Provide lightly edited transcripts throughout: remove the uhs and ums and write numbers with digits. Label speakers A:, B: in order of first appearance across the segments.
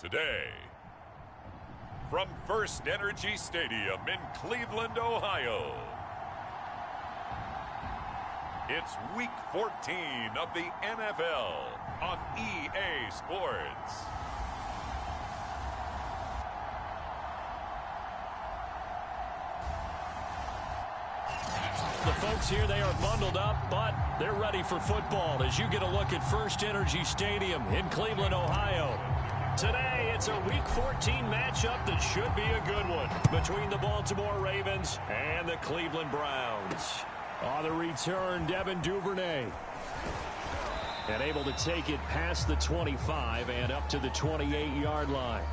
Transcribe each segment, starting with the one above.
A: today. From First Energy Stadium in Cleveland, Ohio, it's Week 14 of the NFL on EA Sports.
B: The folks here, they are bundled up, but they're ready for football as you get a look at First Energy Stadium in Cleveland, Ohio. Today, it's a Week 14 matchup that should be a good one between the Baltimore Ravens and the Cleveland Browns. On the return, Devin Duvernay. And able to take it past the 25 and up to the 28-yard line.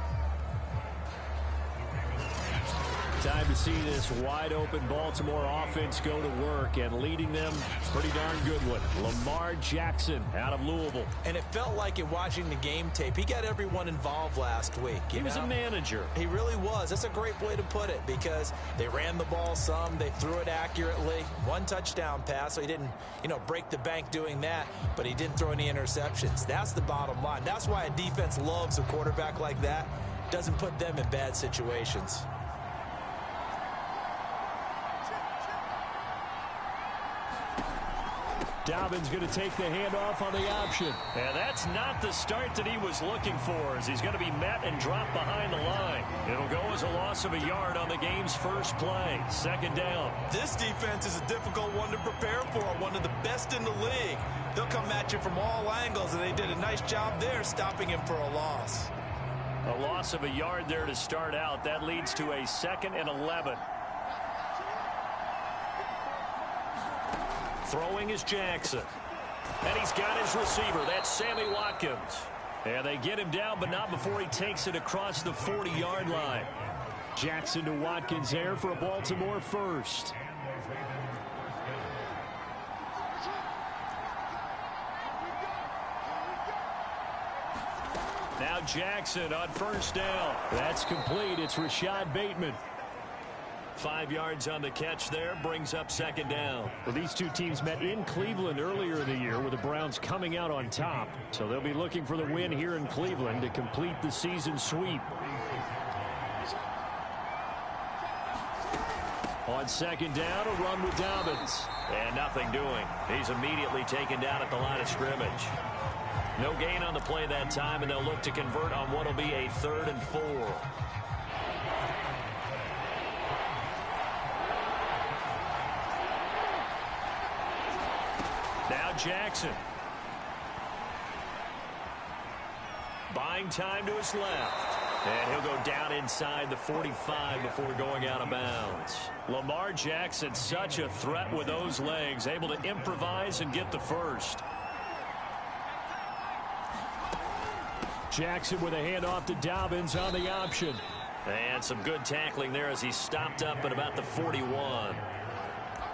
B: Time to see this wide-open Baltimore offense go to work, and leading them, pretty darn good one, Lamar Jackson out of Louisville.
C: And it felt like in watching the game tape, he got everyone involved last week.
B: He was a manager.
C: He really was. That's a great way to put it because they ran the ball some, they threw it accurately. One touchdown pass, so he didn't, break the bank doing that, but he didn't throw any interceptions. That's the bottom line. That's why a defense loves a quarterback like that. Doesn't put them in bad situations.
B: Dobbins going to take the handoff on the option. And that's not the start that he was looking for, as he's going to be met and dropped behind the line. It'll go as a loss of a yard on the game's first play. Second down.
C: This defense is a difficult one to prepare for, one of the best in the league. They'll come at you from all angles, and they did a nice job there stopping him for a loss.
B: A loss of a yard there to start out. That leads to a 2nd and 11. Throwing is Jackson. And he's got his receiver. That's Sammy Watkins. And they get him down, but not before he takes it across the 40-yard line. Jackson to Watkins there for a Baltimore first. Now Jackson on first down. That's complete. It's Rashad Bateman. 5 yards on the catch there, brings up second down. Well, these two teams met in Cleveland earlier in the year with the Browns coming out on top. So they'll be looking for the win here in Cleveland to complete the season sweep. On second down, a run with Dobbins. And nothing doing. He's immediately taken down at the line of scrimmage. No gain on the play that time, and they'll look to convert on what will be a 3rd and 4. Now Jackson. Buying time to his left. And he'll go down inside the 45 before going out of bounds. Lamar Jackson, such a threat with those legs, able to improvise and get the first. Jackson with a handoff to Dobbins on the option. And some good tackling there as he stopped up at about the 41.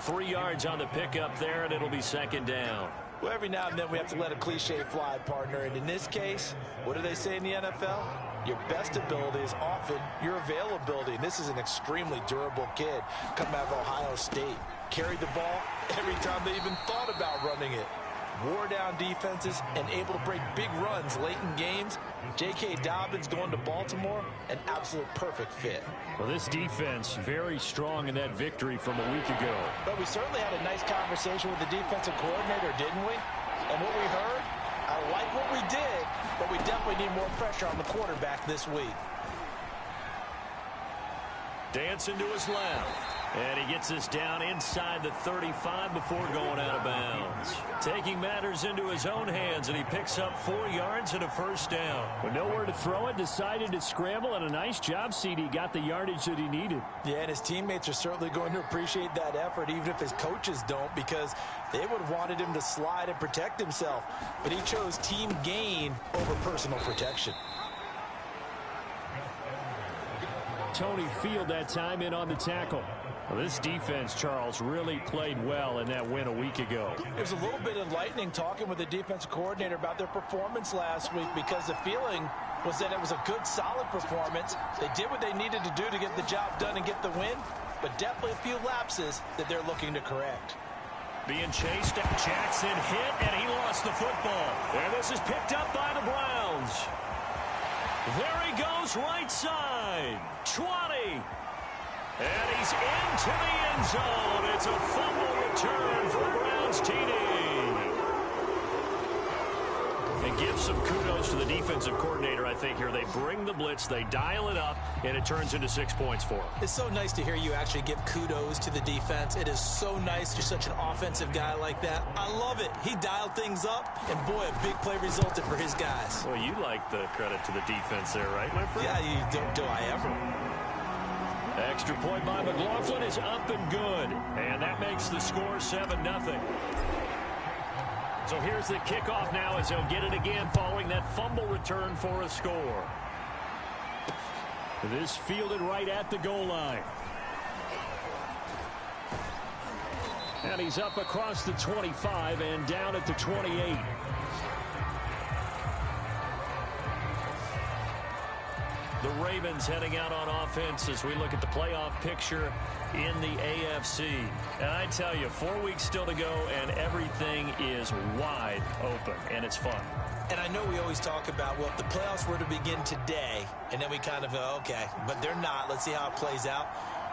B: 3 yards on the pickup there, and it'll be second down.
C: Well, every now and then we have to let a cliche fly, partner. And in this case, what do they say in the NFL? Your best ability is often your availability. And this is an extremely durable kid coming out of Ohio State. Carried the ball every time they even thought about running it. Wore down defenses and able to break big runs late in games. J.K. Dobbins going to Baltimore, an absolute perfect fit.
B: Well, this defense very strong in that victory from a week ago.
C: But we certainly had a nice conversation with the defensive coordinator, didn't we? And what we heard, I like what we did, but we definitely need more pressure on the quarterback this week.
B: Dancing to his left. And he gets this down inside the 35 before going out of bounds. Taking matters into his own hands, and he picks up 4 yards and a first down. With nowhere to throw it, decided to scramble, and a nice job, CD. Got the yardage that he needed.
C: Yeah, and his teammates are certainly going to appreciate that effort, even if his coaches don't, because they would have wanted him to slide and protect himself. But he chose team gain over personal protection.
B: Tony Field that time in on the tackle. Well, this defense, Charles, really played well in that win a week ago.
C: It was a little bit enlightening talking with the defensive coordinator about their performance last week because the feeling was that it was a good, solid performance. They did what they needed to do to get the job done and get the win, but definitely a few lapses that they're looking to correct.
B: Being chased, Jackson hit, and he lost the football. And this is picked up by the Browns. There he goes, right side. 20. And he's into the end zone. It's a fumble return for Browns TD. And give some kudos to the defensive coordinator, I think, here. They bring the blitz, they dial it up, and it turns into 6 points for them.
C: It's so nice to hear you actually give kudos to the defense. It is so nice. You're such an offensive guy like that. I love it. He dialed things up, and boy, a big play resulted for his guys.
B: Well, you like the credit to the defense there, right, my friend?
C: Yeah, you do I ever.
B: Extra point by McLaughlin is up and good. And that makes the score 7-0. So here's the kickoff now as they'll get it again following that fumble return for a score. This fielded right at the goal line. And he's up across the 25 and down at the 28. The Ravens heading out on offense as we look at the playoff picture in the AFC. And I tell you, 4 weeks still to go, and everything is wide open, and it's fun.
C: And I know we always talk about, well, if the playoffs were to begin today, and then we kind of go, okay, but they're not. Let's see how it plays out.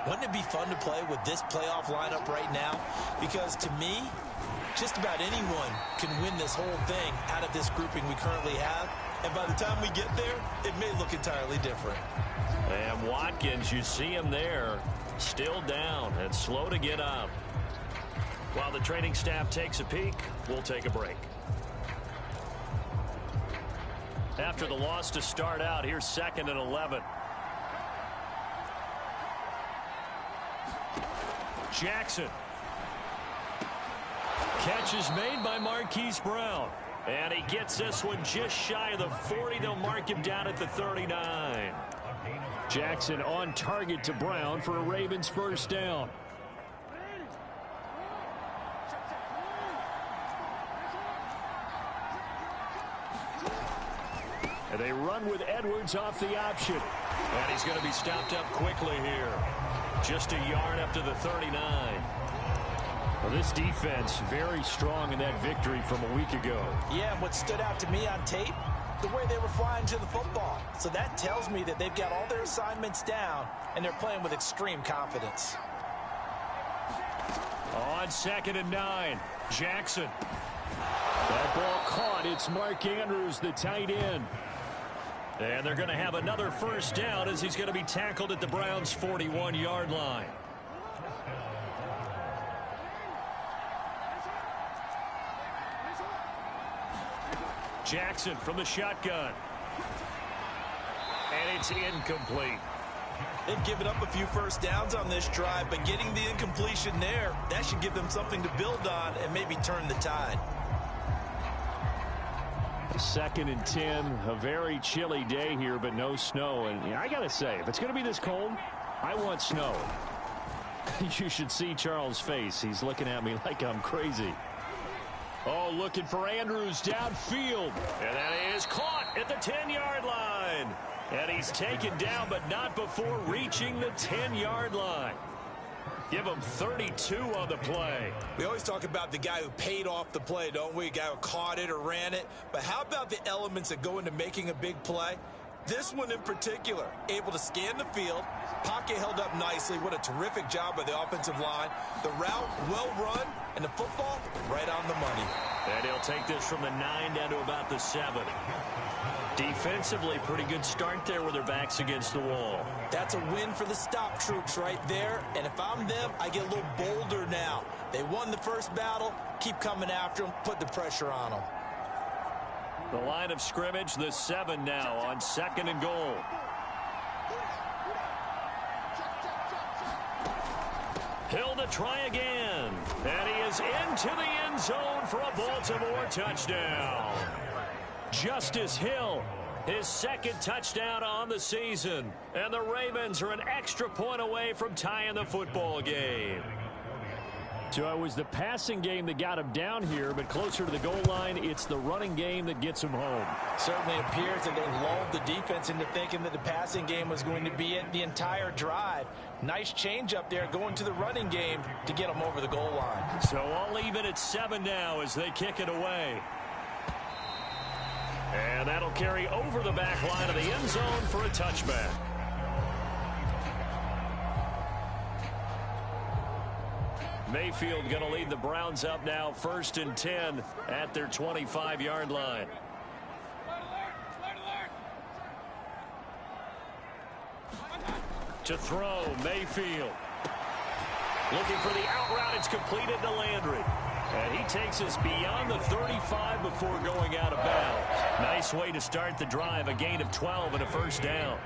C: Wouldn't it be fun to play with this playoff lineup right now? Because to me, just about anyone can win this whole thing out of this grouping we currently have. And by the time we get there, it may look entirely different.
B: And Watkins, you see him there, still down and slow to get up. While the training staff takes a peek, we'll take a break. After the loss to start out, here's 2nd and 11. Jackson. Catch is made by Marquise Brown. And he gets this one just shy of the 40. They'll mark him down at the 39. Jackson on target to Brown for a Ravens first down. And they run with Edwards off the option. And he's going to be stopped up quickly here. Just a yard up to the 39. Well, this defense very strong in that victory from a week ago.
C: Yeah, and what stood out to me on tape, the way they were flying to the football. So that tells me that they've got all their assignments down, and they're playing with extreme confidence.
B: On 2nd and 9, Jackson. That ball caught. It's Mark Andrews, the tight end. And they're going to have another first down as he's going to be tackled at the Browns' 41-yard line. Jackson from the shotgun. And it's incomplete.
C: They've given up a few first downs on this drive, but getting the incompletion there, that should give them something to build on and maybe turn the tide.
B: 2nd and 10, a very chilly day here, but no snow. And I got to say, if it's going to be this cold, I want snow. You should see Charles' face. He's looking at me like I'm crazy. Oh, looking for Andrews downfield. And that is caught at the 10-yard line. And he's taken down, but not before reaching the 10-yard line. Give him 32 on the play.
C: We always talk about the guy who paid off the play, don't we? A guy who caught it or ran it. But how about the elements that go into making a big play? This one in particular, able to scan the field, pocket held up nicely. What a terrific job by the offensive line. The route, well run, and the football, right on the money.
B: And he'll take this from the 9 down to about the 7. Defensively, pretty good start there with their backs against the wall.
C: That's a win for the stop troops right there. And if I'm them, I get a little bolder now. They won the first battle. Keep coming after them. Put the pressure on them.
B: The line of scrimmage, the 7 now on 2nd and goal. Hill to try again. And he is into the end zone for a Baltimore touchdown. Justice Hill, his 2nd touchdown on the season. And the Ravens are an extra point away from tying the football game. So it was the passing game that got him down here, but closer to the goal line, it's the running game that gets him home.
C: Certainly appears that they lulled the defense into thinking that the passing game was going to be it the entire drive. Nice change up there going to the running game to get them over the goal line.
B: So I'll leave it at 7 now as they kick it away. And that'll carry over the back line of the end zone for a touchback. Mayfield going to lead the Browns up now, 1st and 10 at their 25-yard line. To throw, Mayfield. Looking for the out route. It's completed to Landry. And he takes us beyond the 35 before going out of bounds. Nice way to start the drive. A gain of 12 and a first down.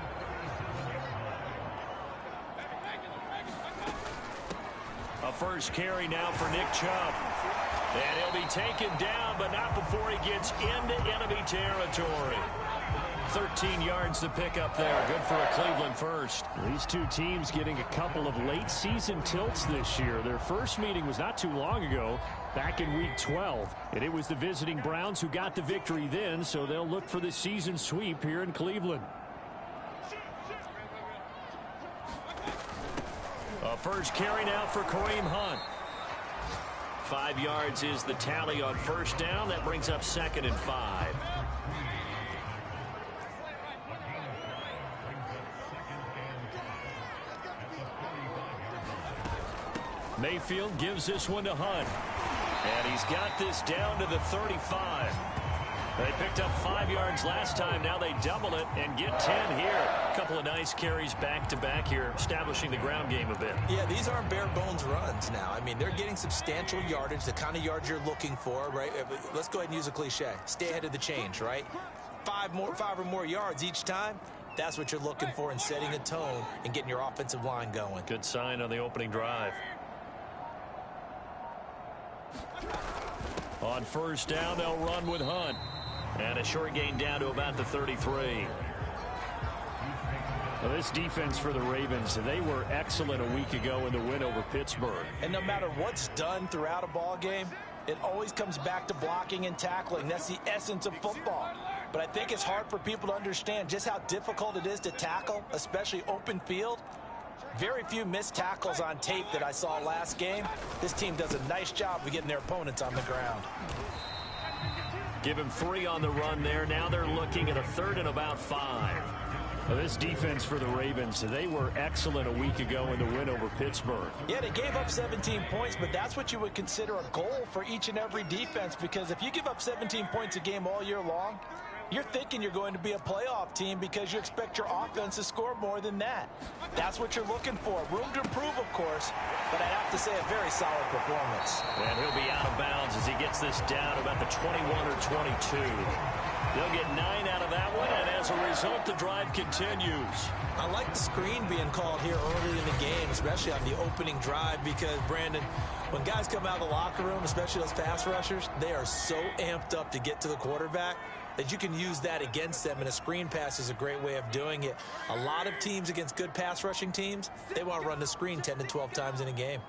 B: A first carry now for Nick Chubb. And he'll be taken down, but not before he gets into enemy territory. 13 yards to pick up there. Good for a Cleveland first.
D: These two teams getting a couple of late season tilts this year. Their first meeting was not too long ago, back in week 12. And it was the visiting Browns who got the victory then, so they'll look for the season sweep here in Cleveland.
B: A first carry now for Kareem Hunt. 5 yards is the tally on first down. That brings up 2nd and 5. Mayfield gives this one to Hunt. And he's got this down to the 35. They picked up 5 yards last time. Now they double it and get 10 here. A couple of nice carries back-to-back here, establishing the ground game a bit.
C: Yeah, these aren't bare-bones runs now. I mean, they're getting substantial yardage, the kind of yards you're looking for, right? Let's go ahead and use a cliche. Stay ahead of the change, right? 5 or more yards each time. That's what you're looking for in setting a tone and getting your offensive line going.
B: Good sign on the opening drive. On first down, they'll run with Hunt. And a short gain down to about the 33.
D: Well, this defense for the Ravens, they were excellent a week ago in the win over Pittsburgh.
C: And no matter what's done throughout a ball game, it always comes back to blocking and tackling. That's the essence of football. But I think it's hard for people to understand just how difficult it is to tackle, especially open field. Very few missed tackles on tape that I saw last game. This team does a nice job of getting their opponents on the ground.
B: Give him 3 on the run there. Now they're looking at a 3rd and about 5.
D: Well, this defense for the Ravens, they were excellent a week ago in the win over Pittsburgh.
C: Yeah, they gave up 17 points, but that's what you would consider a goal for each and every defense, because if you give up 17 points a game all year long, you're thinking you're going to be a playoff team because you expect your offense to score more than that. That's what you're looking for. Room to improve, of course, but I'd have to say a very solid performance.
B: And he'll be out of bounds as he gets this down about the 21 or 22. They'll get 9 out of that one, and as a result, the drive continues.
C: I like the screen being called here early in the game, especially on the opening drive, because, Brandon, when guys come out of the locker room, especially those pass rushers, they are so amped up to get to the quarterback that you can use that against them, and a screen pass is a great way of doing it. A lot of teams against good pass rushing teams, they want to run the screen 10 to 12 times in a game.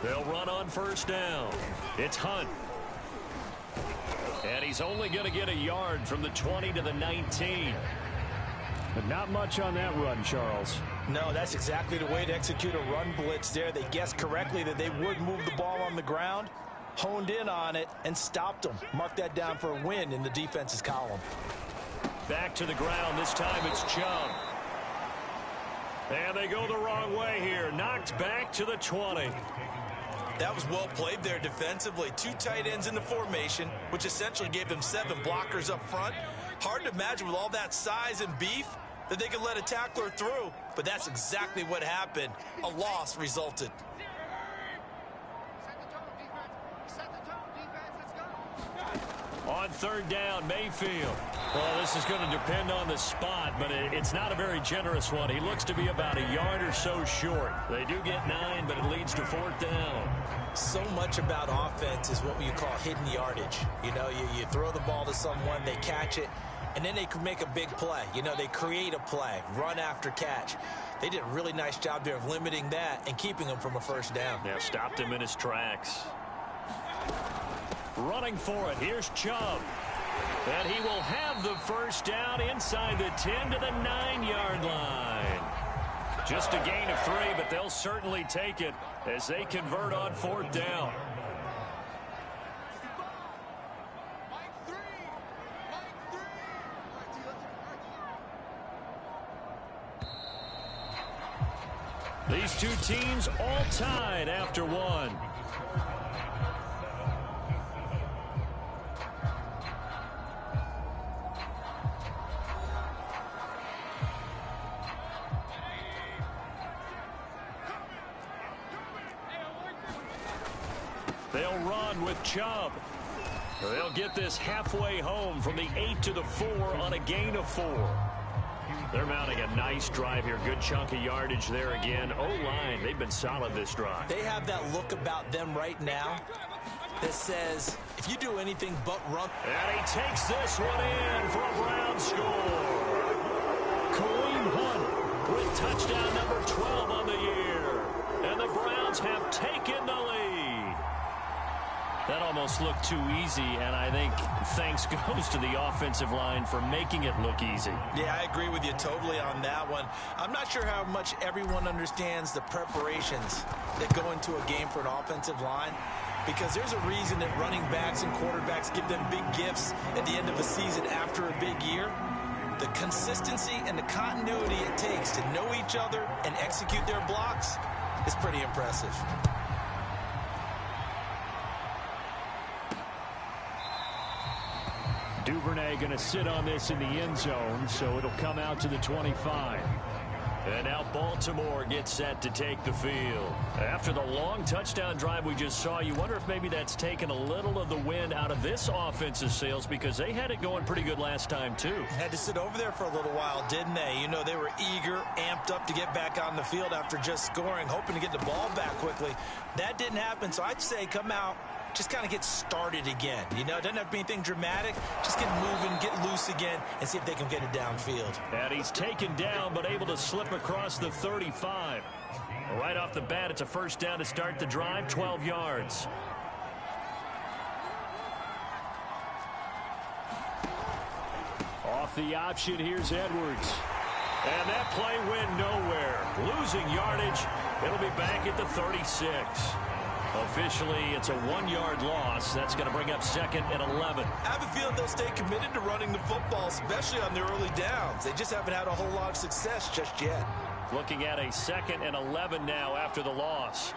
B: They'll run on first down. It's Hunt. And he's only going to get a yard from the 20 to the 19.
D: But not much on that run, Charles.
C: No, that's exactly the way to execute a run blitz there. They guessed correctly that they would move the ball on the ground, honed in on it, and stopped them. Mark that down for a win in the defense's column.
B: Back to the ground. This time it's Chubb. And they go the wrong way here. Knocked back to the 20.
C: That was well played there defensively. 2 tight ends in the formation, which essentially gave them 7 blockers up front. Hard to imagine with all that size and beef that they could let a tackler through, but that's exactly what happened. A loss resulted.
B: On third down, Mayfield. Well, this is going to depend on the spot, but it's not a very generous one. He looks to be about a yard or so short. They do get 9, but it leads to 4th down.
C: So much about offense is what you call hidden yardage. You know, you throw the ball to someone, they catch it, and then they can make a big play. You know, they create a play, run after catch. They did a really nice job there of limiting that and keeping him from a first down.
B: Yeah, stopped him in his tracks. Running for it. Here's Chubb. And he will have the first down inside the 10 to the 9-yard line. Just a gain of 3, but they'll certainly take it as they convert on 4th down. These two teams all tied after one. They'll run with Chubb. They'll get this halfway home from the 8 to the 4 on a gain of 4. They're mounting a nice drive here. Good chunk of yardage there again. O-line, they've been solid this drive.
C: They have that look about them right now that says, if you do anything but run.
B: And he takes this one in for a Brown score. Kareem Hunt with touchdown number 12 on the year. And the Browns have taken the lead. That almost looked too easy, and I think thanks goes to the offensive line for making it look easy.
C: Yeah, I agree with you totally on that one. I'm not sure how much everyone understands the preparations that go into a game for an offensive line, because there's a reason that running backs and quarterbacks give them big gifts at the end of a season after a big year. The consistency and the continuity it takes to know each other and execute their blocks is pretty impressive.
D: Duvernay going to sit on this in the end zone, so it'll come out to the 25.
B: And now Baltimore gets set to take the field. After the long touchdown drive we just saw, you wonder if maybe that's taken a little of the wind out of this offense's sails, because they had it going pretty good last time too.
C: Had to sit over there for a little while, didn't they? You know, they were eager, amped up to get back on the field after just scoring, hoping to get the ball back quickly. That didn't happen, so I'd say come out, just kind of get started again. You know, it doesn't have to be anything dramatic. Just get moving, get loose again, and see if they can get it downfield.
B: And he's taken down, but able to slip across the 35. Right off the bat, it's a first down to start the drive, 12 yards.
D: Off the option, here's Edwards.
B: And that play went nowhere. Losing yardage. It'll be back at the 36. Officially, it's a 1-yard loss. That's going to bring up 2nd and 11.
C: I have a feeling they'll stay committed to running the football, especially on their early downs. They just haven't had a whole lot of success just yet.
B: Looking at a 2nd and 11 now after the loss.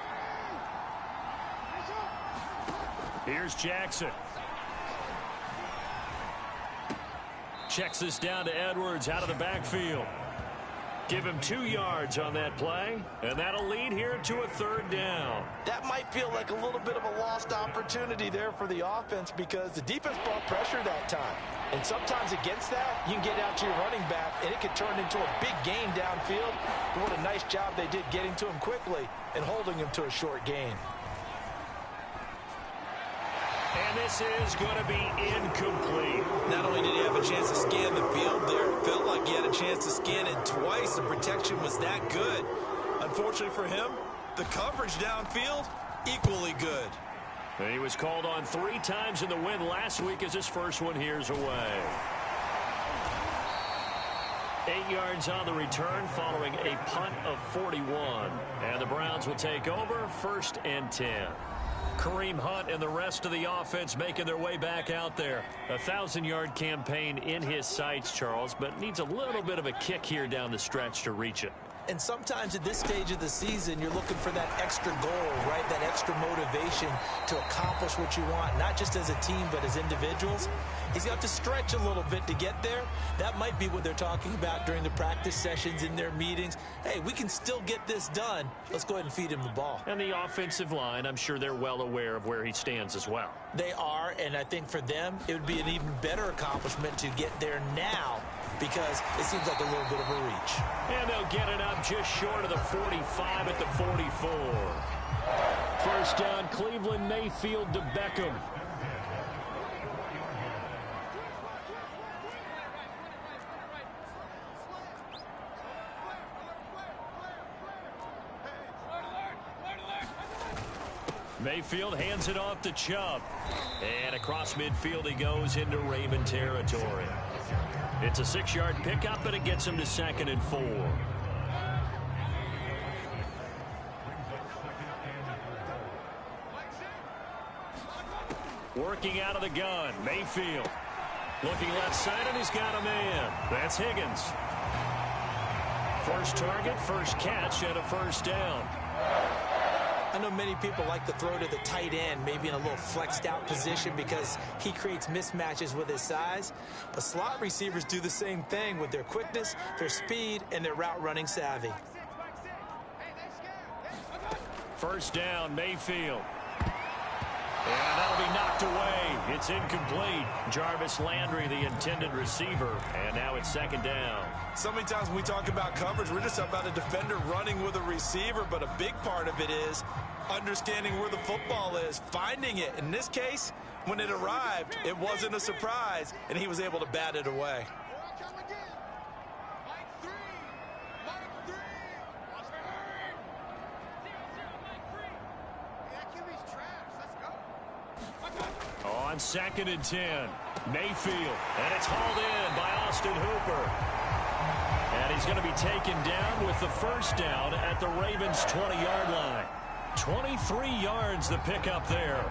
B: Here's Jackson. Checks this down to Edwards out of the backfield. Give him 2 yards on that play, and that'll lead here to a 3rd down.
C: That might feel like a little bit of a lost opportunity there for the offense, because the defense brought pressure that time. And sometimes against that, you can get out to your running back, and it can turn into a big gain downfield. But what a nice job they did getting to him quickly and holding him to a short gain.
B: And this is going to be incomplete.
C: Not only did he have a chance to scan the field there, it felt like he had a chance to scan it twice. The protection was that good. Unfortunately for him, the coverage downfield, equally good.
B: And he was called on 3 times in the win last week as his first one here's away. 8 yards on the return following a punt of 41. And the Browns will take over 1st and 10. Kareem Hunt and the rest of the offense making their way back out there. A 1,000-yard campaign in his sights, Charles, but needs a little bit of a kick here down the stretch to reach it.
C: And sometimes at this stage of the season, you're looking for that extra goal, right? That extra motivation to accomplish what you want, not just as a team, but as individuals. He's got to stretch a little bit to get there. That might be what they're talking about during the practice sessions in their meetings. Hey, we can still get this done. Let's go ahead and feed him the ball.
B: And the offensive line, I'm sure they're well aware of where he stands as well.
C: They are, and I think for them, it would be an even better accomplishment to get there now, because it seems like a little bit of a reach.
B: And they'll get it up just short of the 45 at the 44.
D: First down, Cleveland, Mayfield to Beckham.
B: Mayfield hands it off to Chubb. And across midfield he goes into Raven territory. It's a 6-yard pickup, and it gets him to 2nd and 4. Working out of the gun, Mayfield. Looking left side, and he's got a man. That's Higgins. First target, first catch, and a first down.
C: I know many people like to throw to the tight end, maybe in a little flexed out position because he creates mismatches with his size. But slot receivers do the same thing with their quickness, their speed, and their route running savvy.
B: First down, Mayfield. And that'll be knocked away. It's incomplete. Jarvis Landry, the intended receiver. And now it's second down.
C: So many times when we talk about coverage, we're just about a defender running with a receiver, but a big part of it is understanding where the football is, finding it. In this case, when it arrived, it wasn't a surprise, and he was able to bat it away.
B: On 2nd and 10, Mayfield, and it's hauled in by Austin Hooper. And he's going to be taken down with the first down at the Ravens' 20-yard line. 23 yards the pickup there.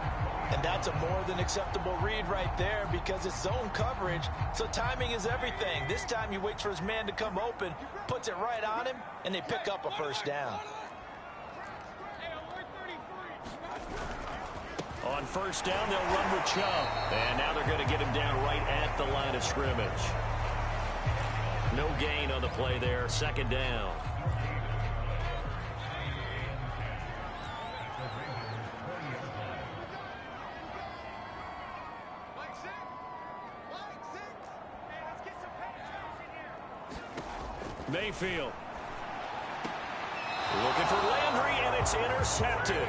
C: And that's a more than acceptable read right there because it's zone coverage, so timing is everything. This time he waits for his man to come open, puts it right on him, and they pick up a first down.
B: On first down, they'll run with Chubb. And now they're going to get him down right at the line of scrimmage. No gain on the play there. Second down. Mayfield. Looking for Landry, and it's intercepted.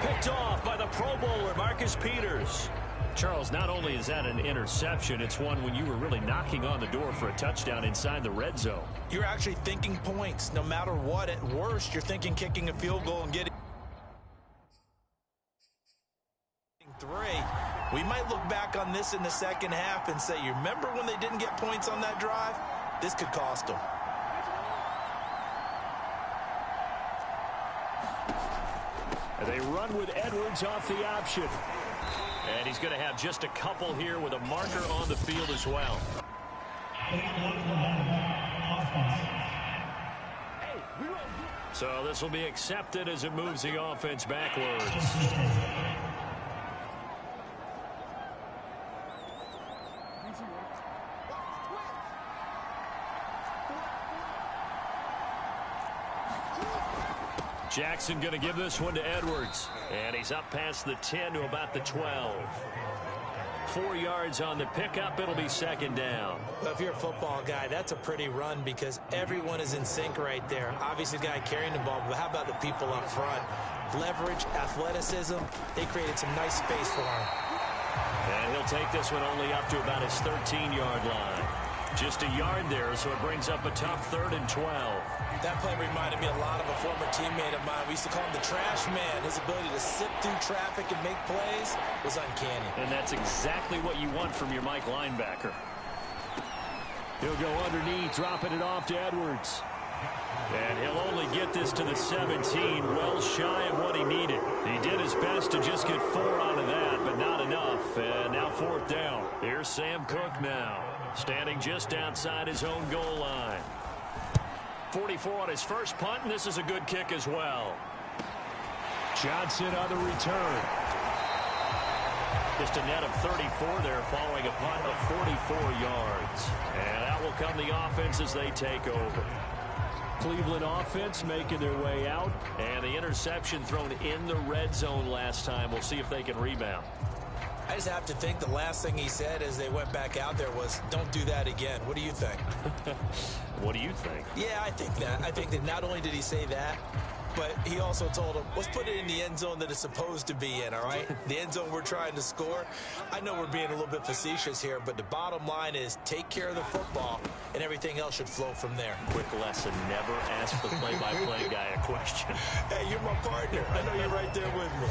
B: Picked off by the Pro Bowler, Marcus Peters. Charles, not only is that an interception, it's one when you were really knocking on the door for a touchdown inside the red zone.
C: You're actually thinking points. No matter what, at worst, you're thinking kicking a field goal and getting 3. We might look back on this in the second half and say, you remember when they didn't get points on that drive? This could cost them.
B: They run with Edwards off the option. And he's going to have just a couple here with a marker on the field as well. So this will be accepted as it moves the offense backwards. Jackson going to give this one to Edwards. And he's up past the 10 to about the 12. 4 yards on the pickup. It'll be second down.
C: Well, if you're a football guy, that's a pretty run because everyone is in sync right there. Obviously, the guy carrying the ball, but how about the people up front? Leverage, athleticism. They created some nice space for him.
B: And he'll take this one only up to about his 13-yard line. Just a yard there, so it brings up a tough 3rd and 12.
C: That play reminded me a lot of a former teammate of mine. We used to call him the trash man. His ability to sift through traffic and make plays was uncanny.
B: And that's exactly what you want from your Mike linebacker. He'll go underneath, dropping it off to Edwards. And he'll only get this to the 17, well shy of what he needed. He did his best to just get 4 out of that, but not enough. And now 4th down. Here's Sam Cook now, standing just outside his own goal line. 44 on his first punt, and this is a good kick as well. Johnson on the return. Just a net of 34 there following a punt of 44 yards. And that will come the offense as they take over. Cleveland offense making their way out. And the interception thrown in the red zone last time. We'll see if they can rebound.
C: I just have to think the last thing he said as they went back out there was, don't do that again. What do you think?
B: What do you think?
C: Yeah, I think that. I think that not only did he say that, but he also told him, let's put it in the end zone that it's supposed to be in, all right? The end zone we're trying to score. I know we're being a little bit facetious here, but the bottom line is take care of the football, and everything else should flow from there.
B: Quick lesson, never ask the play-by-play guy a question.
C: Hey, you're my partner. I know you're right there with me.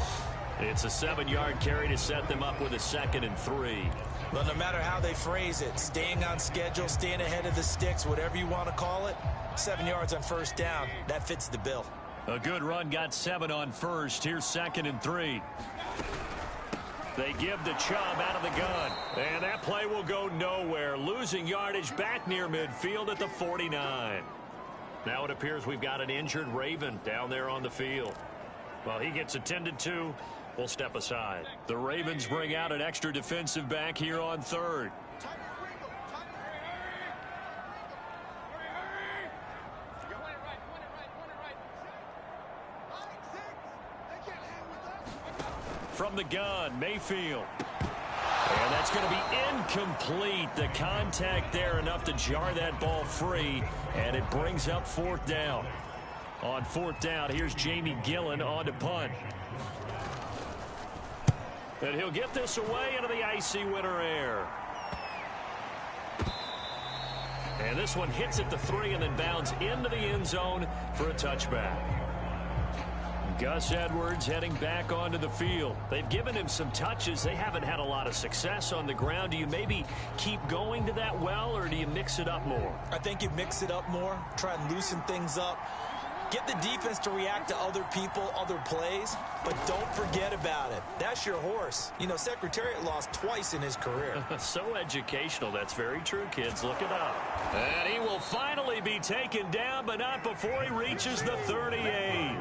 B: It's a 7-yard carry to set them up with a 2nd and 3.
C: Well, no matter how they phrase it, staying on schedule, staying ahead of the sticks, whatever you want to call it, 7 yards on first down, that fits the bill.
B: A good run, got 7 on first. Here's 2nd and 3. They give the Chubb out of the gun. And that play will go nowhere. Losing yardage back near midfield at the 49. Now it appears we've got an injured Raven down there on the field. Well, he gets attended to. We'll step aside. The Ravens bring out an extra defensive back here on third. From the gun, Mayfield. And that's going to be incomplete. The contact there enough to jar that ball free, and it brings up fourth down. On fourth down, here's Jamie Gillen on to punt. And he'll get this away into the icy winter air. And this one hits at the 3 and then bounds into the end zone for a touchback. Gus Edwards heading back onto the field. They've given him some touches. They haven't had a lot of success on the ground. Do you maybe keep going to that well, or do you mix it up more?
C: I think you mix it up more, try and loosen things up. Get the defense to react to other people, other plays, but don't forget about it. That's your horse. You know, Secretariat lost twice in his career.
B: So educational. That's very true, kids. Look it up. And he will finally be taken down, but not before he reaches the 38.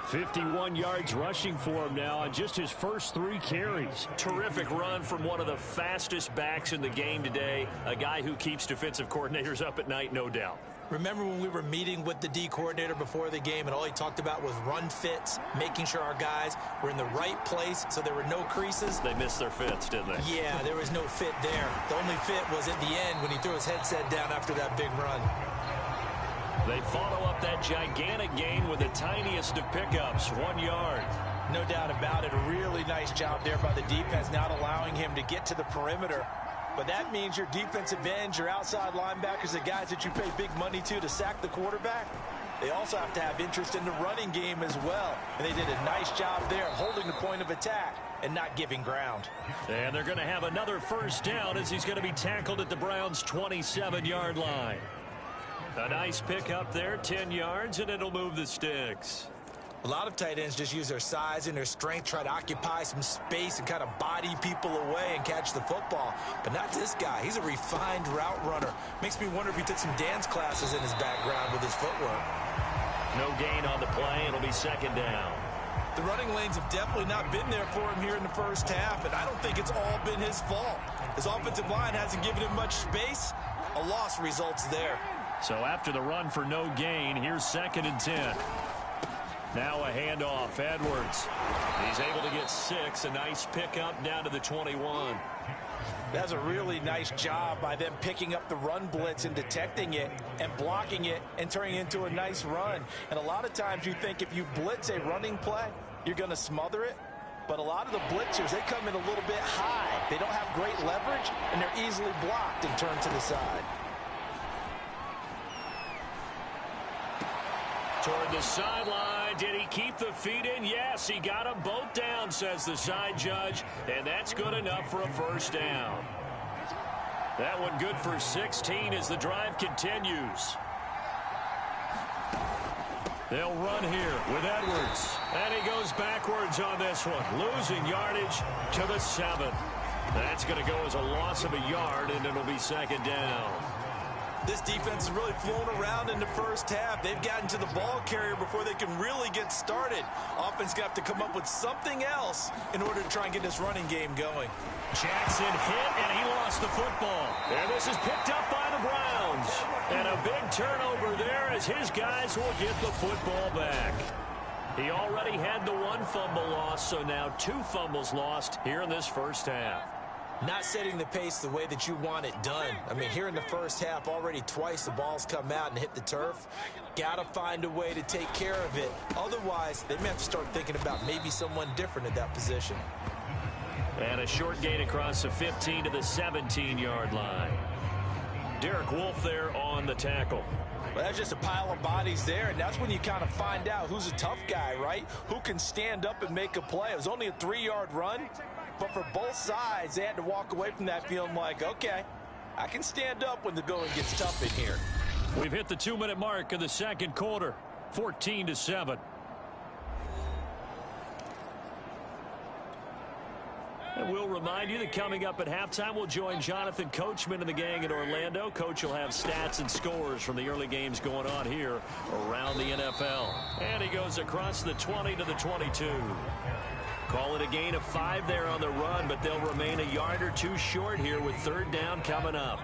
D: 51 yards rushing for him now on just his first 3 carries.
B: Terrific run from one of the fastest backs in the game today. A guy who keeps defensive coordinators up at night, no doubt.
C: Remember when we were meeting with the D coordinator before the game and all he talked about was run fits, making sure our guys were in the right place so there were no creases?
B: They missed their fits, didn't they?
C: Yeah, there was no fit there. The only fit was at the end when he threw his headset down after that big run.
B: They follow up that gigantic gain with the tiniest of pickups, 1 yard.
C: No doubt about it. A really nice job there by the defense, not allowing him to get to the perimeter. But that means your defensive ends, your outside linebackers, the guys that you pay big money to sack the quarterback, they also have to have interest in the running game as well. And they did a nice job there holding the point of attack and not giving ground.
B: And they're going to have another first down as he's going to be tackled at the Browns' 27-yard line. A nice pickup there, 10 yards, and it'll move the sticks.
C: A lot of tight ends just use their size and their strength, try to occupy some space and kind of body people away and catch the football. But not this guy. He's a refined route runner. Makes me wonder if he took some dance classes in his background with his footwork.
B: No gain on the play. It'll be second down.
C: The running lanes have definitely not been there for him here in the first half, and I don't think it's all been his fault. His offensive line hasn't given him much space. A loss results there.
B: So after the run for no gain, here's 2nd and 10. Now a handoff, Edwards. He's able to get 6, a nice pickup down to the 21.
C: That's a really nice job by them picking up the run blitz and detecting it and blocking it and turning it into a nice run. And a lot of times you think if you blitz a running play, you're going to smother it. But a lot of the blitzers, they come in a little bit high. They don't have great leverage, and they're easily blocked and turned to the side.
B: Toward the sideline, did he keep the feet in? Yes, he got them both down, says the side judge, and that's good enough for a first down. That one good for 16 as the drive continues. They'll run here with Edwards, and he goes backwards on this one, losing yardage to the 7. That's going to go as a loss of a yard, and it'll be second down.
C: This defense has really flown around in the first half. They've gotten to the ball carrier before they can really get started. Offense going to have to come up with something else in order to try and get this running game going.
B: Jackson hit, and he lost the football. And this is picked up by the Browns. And a big turnover there as his guys will get the football back. He already had the 1 fumble loss, so now 2 fumbles lost here in this first half.
C: Not setting the pace the way that you want it done. I mean, here in the first half, already twice the ball's come out and hit the turf. Got to find a way to take care of it. Otherwise, they may have to start thinking about maybe someone different at that position.
B: And a short gain across the 15 to the 17-yard line. Derek Wolfe there on the tackle.
C: Well, that's just a pile of bodies there, and that's when you kind of find out who's a tough guy, right? Who can stand up and make a play. It was only a 3-yard run. But for both sides, they had to walk away from that feeling like, okay, I can stand up when the going gets tough in here.
B: We've hit the 2-minute mark of the second quarter, 14-7. And we'll remind you that coming up at halftime, we'll join Jonathan Coachman and the gang in Orlando. Coach will have stats and scores from the early games going on here around the NFL. And he goes across the 20 to the 22. Call it a gain of 5 there on the run, but they'll remain a yard or two short here with third down coming up.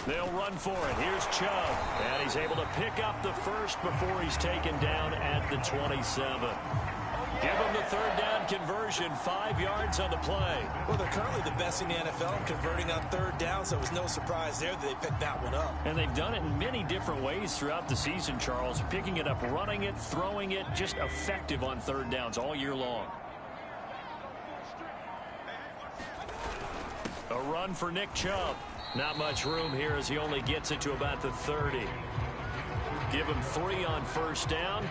B: They'll run for it. Here's Chubb. And he's able to pick up the first before he's taken down at the 27. Give him the third down conversion. 5 yards on the play.
C: Well, they're currently the best in the NFL in converting on third down, so it was no surprise there that they picked that one up.
B: And they've done it in many different ways throughout the season, Charles. Picking it up, running it, throwing it, just effective on third downs all year long. A run for Nick Chubb. Not much room here as he only gets it to about the 30. Give him 3 on first down.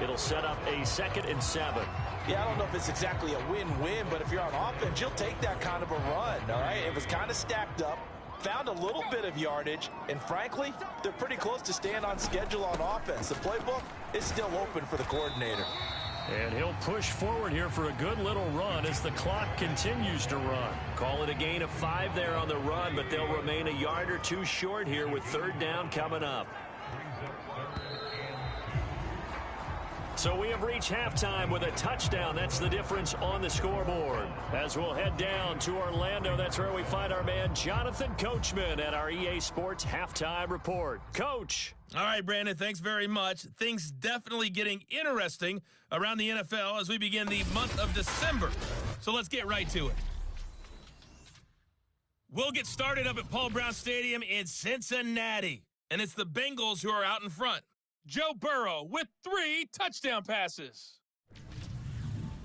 B: It'll set up a 2nd and 7.
C: Yeah, I don't know if it's exactly a win-win, but if you're on offense, you'll take that kind of a run, all right? It was kind of stacked up, found a little bit of yardage, and frankly, they're pretty close to staying on schedule on offense. The playbook is still open for the coordinator.
B: And he'll push forward here for a good little run as the clock continues to run. Call it a gain of 5 there on the run, but they'll remain a yard or two short here with third down coming up. So we have reached halftime with a touchdown. That's the difference on the scoreboard. As we'll head down to Orlando, that's where we find our man Jonathan Coachman at our EA Sports Halftime Report. Coach.
E: All right, Brandon, thanks very much. Things definitely getting interesting around the NFL as we begin the month of December. So let's get right to it. We'll get started up at Paul Brown Stadium in Cincinnati. And it's the Bengals who are out in front.
F: Joe Burrow with 3 touchdown passes.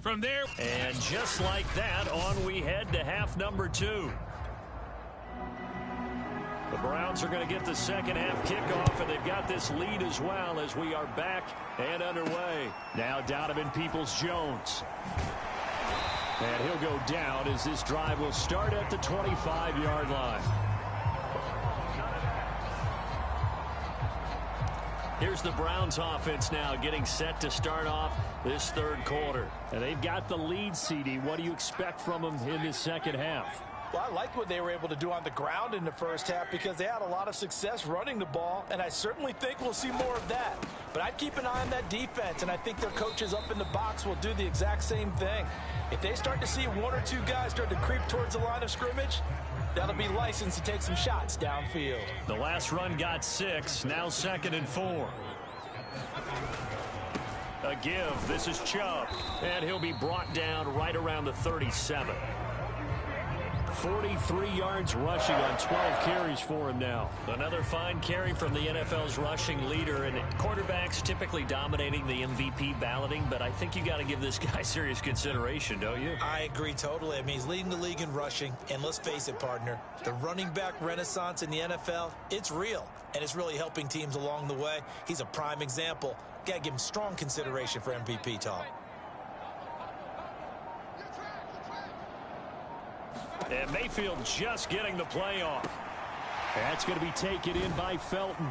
E: From there.
B: And just like that, on we head to half number 2. The Browns are going to get the second half kickoff, and they've got this lead as well as we are back and underway. Now Donovan Peoples-Jones. And he'll go down as this drive will start at the 25-yard line. Here's the Browns offense now getting set to start off this third quarter. And they've got the lead, CD. What do you expect from them in this second half?
C: Well, I liked what they were able to do on the ground in the first half because they had a lot of success running the ball, and I certainly think we'll see more of that. But I'd keep an eye on that defense, and I think their coaches up in the box will do the exact same thing. If they start to see 1 or 2 guys start to creep towards the line of scrimmage, that'll be licensed to take some shots downfield.
B: The last run got 6, now 2nd and 4. A give, this is Chubb, and he'll be brought down right around the 37. 43 yards rushing on 12 carries for him now. Another fine carry from the NFL's rushing leader, and quarterbacks typically dominating the MVP balloting, but I think you got to give this guy serious consideration, don't you?
C: I agree totally. I mean, he's leading the league in rushing, and let's face it, partner, the running back renaissance in the NFL, it's real, and it's really helping teams along the way. He's a prime example. Got to give him strong consideration for MVP talk.
B: And Mayfield just getting the play off. That's going to be taken in by Felton.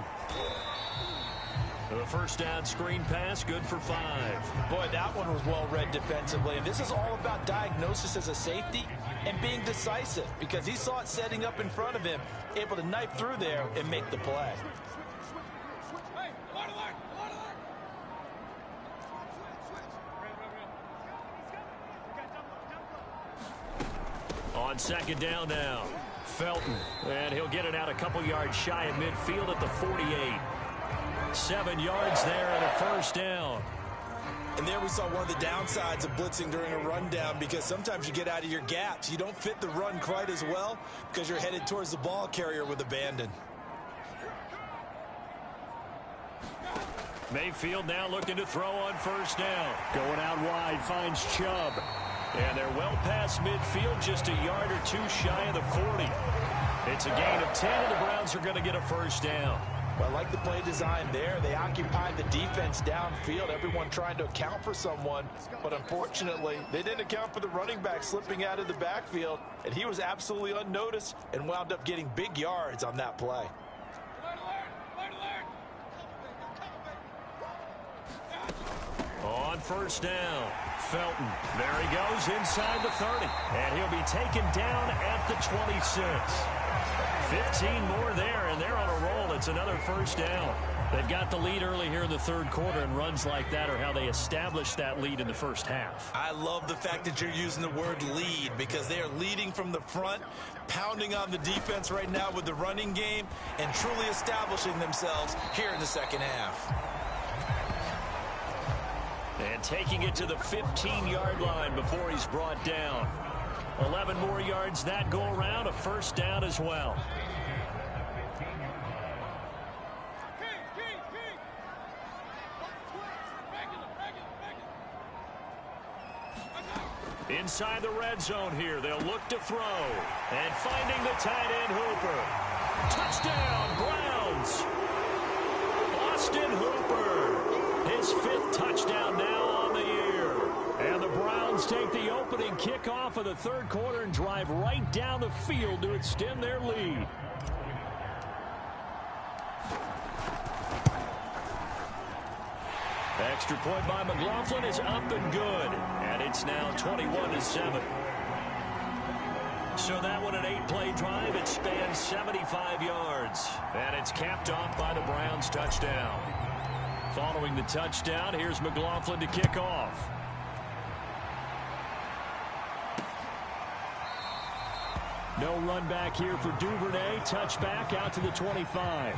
B: The first down screen pass, good for 5.
C: Boy, that one was well read defensively. And this is all about diagnosis as a safety and being decisive because he saw it setting up in front of him, able to knife through there and make the play.
B: On second down now, Felton, and he'll get it out a couple yards shy of midfield at the 48. 7 yards there and a first down.
C: And there we saw one of the downsides of blitzing during a rundown because sometimes you get out of your gaps. You don't fit the run quite as well because you're headed towards the ball carrier with abandon.
B: Mayfield now looking to throw on first down. Going out wide, finds Chubb. And they're well past midfield, just a yard or 2 shy of the 40. It's a gain of 10, and the Browns are going to get a first down.
C: Well, I like the play design there. They occupied the defense downfield, everyone trying to account for someone. But unfortunately, they didn't account for the running back slipping out of the backfield, and he was absolutely unnoticed and wound up getting big yards on that play.
B: On first down, Felton. There he goes inside the 30. And he'll be taken down at the 26. 15 more there, and they're on a roll. It's another first down. They've got the lead early here in the third quarter, and runs like that are how they establish that lead in the first half.
C: I love the fact that you're using the word lead because they are leading from the front, pounding on the defense right now with the running game, and truly establishing themselves here in the second half.
B: And taking it to the 15-yard line before he's brought down. 11 more yards that go around, a first down as well. Inside the red zone here, they'll look to throw. And finding the tight end Hooper. Touchdown, Browns! Austin Hooper, his 5th touchdown now on the year.
D: And the Browns take the opening kickoff of the third quarter and drive right down the field to extend their lead.
B: Extra point by McLaughlin is up and good. And it's now 21-7. So that one, an 8-play drive. It spans 75 yards. And it's capped off by the Browns touchdown. Following the touchdown, here's McLaughlin to kick off.
D: No run back here for Duvernay. Touchback out to the 25.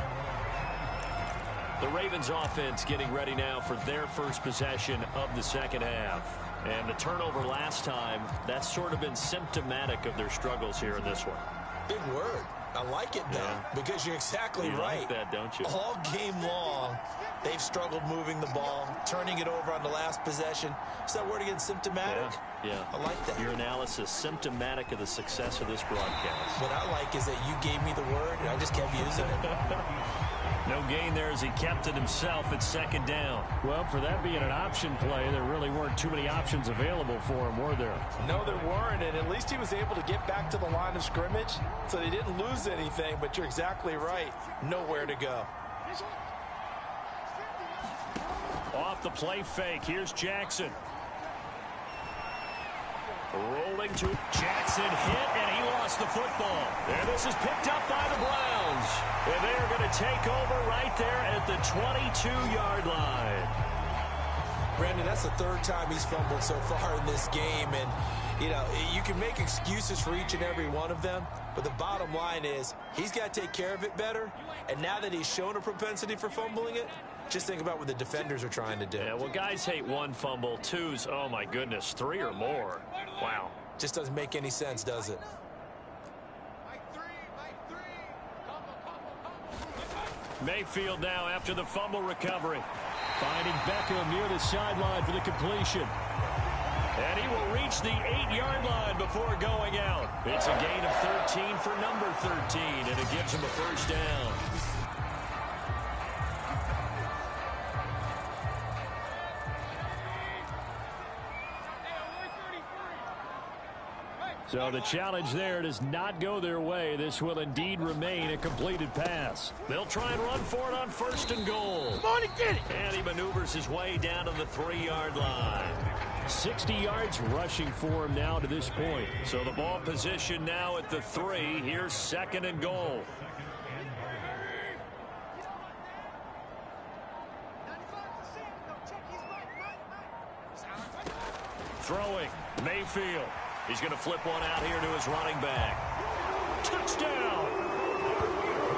B: The Ravens offense getting ready now for their first possession of the second half. And the turnover last time, that's sort of been symptomatic of their struggles here in this one.
C: Big word. I like it, though, because you're exactly right.
B: You like that, don't you?
C: All game long, they've struggled moving the ball, turning it over on the last possession. Is that word again, symptomatic?
B: Yeah.
C: I like that.
B: Your analysis, symptomatic of the success of this broadcast.
C: What I like is that you gave me the word, and I just kept using it.
B: No gain there as he kept it himself at second down.
D: Well, for that being an option play, there really weren't too many options available for him, were there?
C: No, there weren't, and at least he was able to get back to the line of scrimmage, so they didn't lose anything, but you're exactly right. Nowhere to go.
B: Off the play fake, here's Jackson. Rolling to Jackson, hit, and he lost the football. And this is picked up by the Browns. And they're going to take over right there at the 22-yard line.
C: Brandon, that's the third time he's fumbled so far in this game. And, you know, you can make excuses for each and every one of them. But the bottom line is he's got to take care of it better. And now that he's shown a propensity for fumbling it, just think about what the defenders are trying to do.
B: Yeah, well, guys hate one fumble, twos, oh my goodness, 3 or more. Wow.
C: Just doesn't make any sense, does it?
B: Mayfield now after the fumble recovery.
D: Finding Beckham near the sideline for the completion.
B: And he will reach the 8-yard line before going out. It's a gain of 13 for number 13, and it gives him a first down.
D: So the challenge there does not go their way. This will indeed remain a completed pass.
B: They'll try and run for it on first and goal.
F: Come on and get it.
B: And he maneuvers his way down to the 3-yard line.
D: 60 yards rushing for him now to this point.
B: So the ball position now at the 3. Here's second and goal. Throwing, Mayfield. He's going to flip one out here to his running back. Touchdown!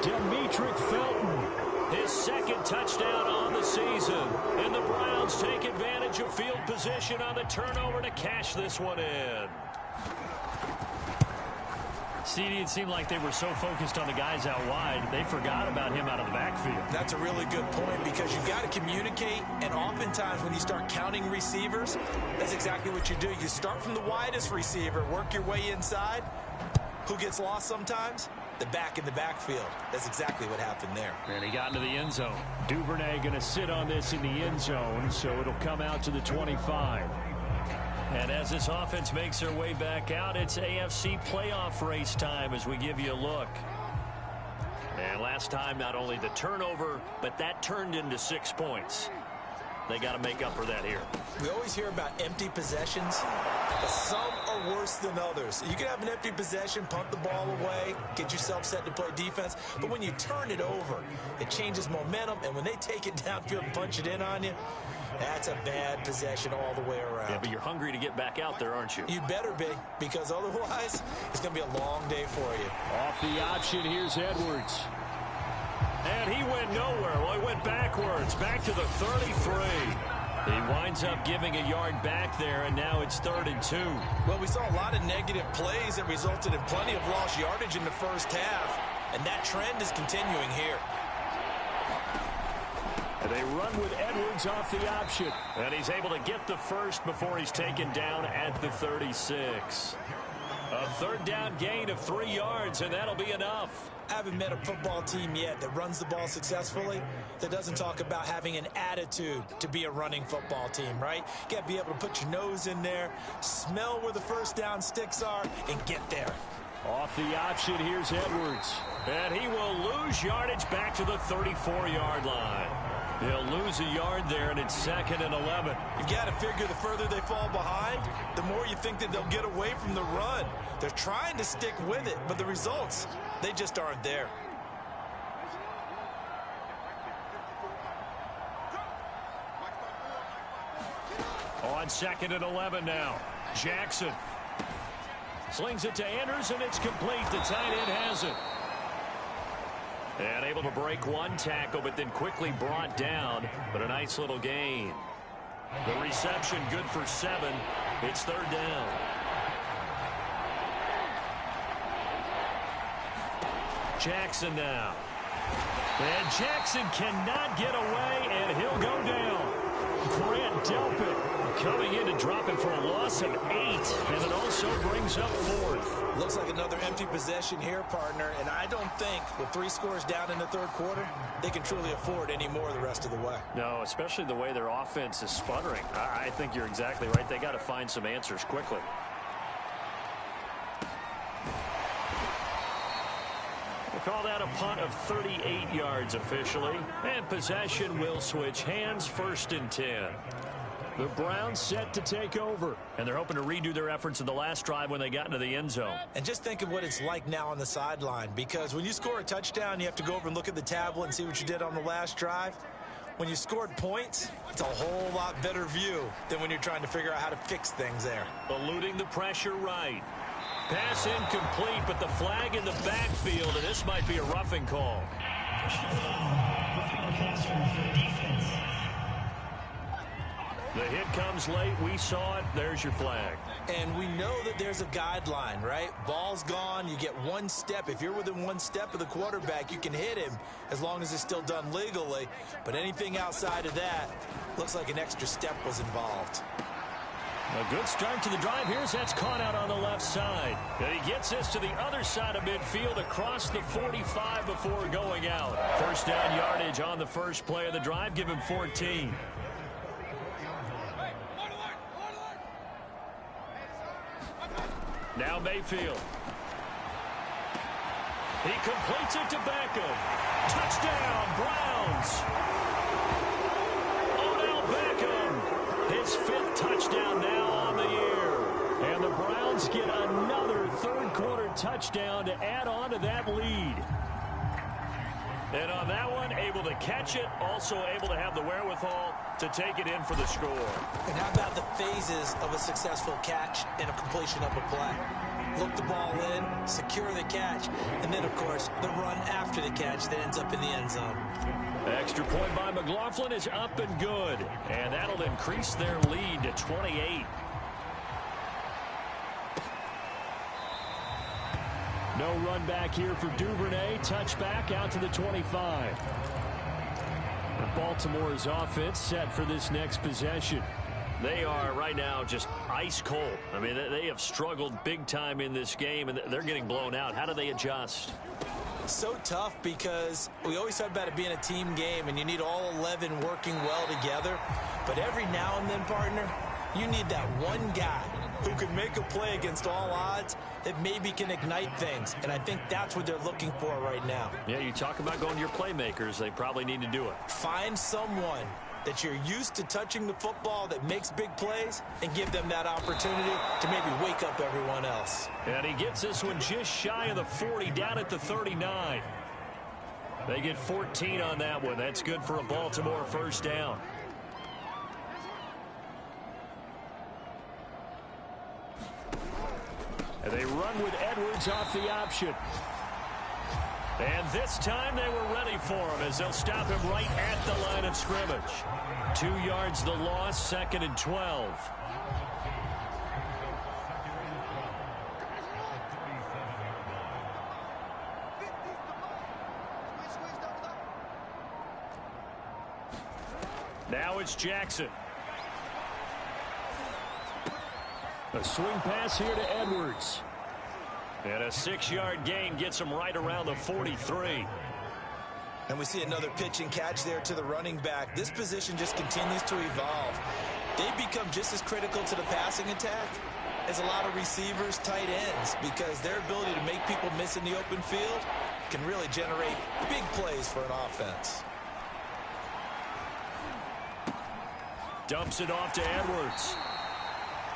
D: Demetric Felton.
B: His second touchdown on the season. And the Browns take advantage of field position on the turnover to cash this one in.
D: CD, it seemed like they were so focused on the guys out wide, they forgot about him out of the backfield.
C: That's a really good point because you've got to communicate, and oftentimes when you start counting receivers, that's exactly what you do. You start from the widest receiver, work your way inside. Who gets lost sometimes? The back in the backfield. That's exactly what happened there.
D: And he got into the end zone. Duvernay going to sit on this in the end zone, so it'll come out to the 25.
B: And as this offense makes their way back out, it's AFC playoff race time as we give you a look. And last time, not only the turnover, but that turned into 6 points. They got to make up for that here.
C: We always hear about empty possessions, but some are worse than others. You can have an empty possession, punt the ball away, get yourself set to play defense, but when you turn it over, it changes momentum, and when they take it downfield and punch it in on you, that's a bad possession all the way around.
B: Yeah, but you're hungry to get back out there, aren't you?
C: You better be, because otherwise, it's going to be a long day for you.
D: Off the option, here's Edwards.
B: And he went nowhere. Well, he went backwards, back to the 33. He winds up giving a yard back there, and now it's 3rd and 2.
C: Well, we saw a lot of negative plays that resulted in plenty of lost yardage in the first half, and that trend is continuing here.
D: And they run with Edwards off the option.
B: And he's able to get the first before he's taken down at the 36. A 3rd down gain of 3 yards, and that'll be enough.
C: I haven't met a football team yet that runs the ball successfully that doesn't talk about having an attitude to be a running football team, right? You got to be able to put your nose in there, smell where the first down sticks are, and get there.
D: Off the option, here's Edwards.
B: And he will lose yardage back to the 34-yard line. He'll lose a yard there, and it's 2nd and 11.
C: You've got to figure the further they fall behind, the more you think that they'll get away from the run. They're trying to stick with it, but the results, they just aren't there.
B: On 2nd and 11 now. Jackson slings it to Anders, and it's complete. The tight end has it. And able to break one tackle, but then quickly brought down. But a nice little gain. The reception good for 7. It's 3rd down. Jackson now. And Jackson cannot get away, and he'll go down. Grant Delpit coming in to drop him for a loss of 8. And it also brings up 4th.
C: Looks like another empty possession here, partner, and I don't think with 3 scores down in the 3rd quarter, they can truly afford any more the rest of the way.
B: No, especially the way their offense is sputtering. I think you're exactly right. They got to find some answers quickly. We'll call that a punt of 38 yards officially. And possession will switch hands, 1st and 10.
D: The Browns set to take over.
B: And they're hoping to redo their efforts in the last drive when they got into the end zone.
C: And just think of what it's like now on the sideline, because when you score a touchdown, you have to go over and look at the tablet and see what you did on the last drive. When you scored points, it's a whole lot better view than when you're trying to figure out how to fix things there.
B: Eluding the pressure right. Pass incomplete, but the flag in the backfield, and this might be a roughing call. The hit comes late. We saw it. There's your flag.
C: And we know that there's a guideline, right? Ball's gone. You get 1 step. If you're within 1 step of the quarterback, you can hit him as long as it's still done legally. But anything outside of that, looks like an extra step was involved.
B: A good start to the drive. Here's that's caught out on the left side. And he gets this to the other side of midfield across the 45 before going out. 1st down yardage on the first play of the drive. Give him 14. Now Mayfield. He completes it to Beckham. Touchdown, Browns. Odell Beckham. His 5th touchdown now on the year. And the Browns get another 3rd quarter touchdown to add on to that lead. And on that one, able to catch it, also able to have the wherewithal to take it in for the score.
C: And how about the phases of a successful catch and a completion of a play? Look the ball in, secure the catch, and then, of course, the run after the catch that ends up in the end zone.
B: Extra point by McLaughlin is up and good. And that'll increase their lead to 28.
D: No run back here for Duvernay. Touchback out to the 25. Baltimore's offense set for this next possession.
B: They are right now just ice cold. I mean, they have struggled big time in this game, and they're getting blown out. How do they adjust?
C: So tough because we always talk about it being a team game, and you need all 11 working well together. But every now and then, partner, you need that one guy who can make a play against all odds that maybe can ignite things. And I think that's what they're looking for right now.
B: Yeah, you talk about going to your playmakers. They probably need to do it.
C: Find someone that you're used to touching the football that makes big plays and give them that opportunity to maybe wake up everyone else.
B: And he gets this one just shy of the 40, down at the 39. They get 14 on that one. That's good for a Baltimore first down. And they run with Edwards off the option. And this time they were ready for him as they'll stop him right at the line of scrimmage. 2 yards the loss, 2nd and 12. Now it's Jackson. A swing pass here to Edwards. And a 6-yard gain gets him right around the 43.
C: And we see another pitch and catch there to the running back. This position just continues to evolve. They become just as critical to the passing attack as a lot of receivers, tight ends, because their ability to make people miss in the open field can really generate big plays for an offense.
B: Dumps it off to Edwards.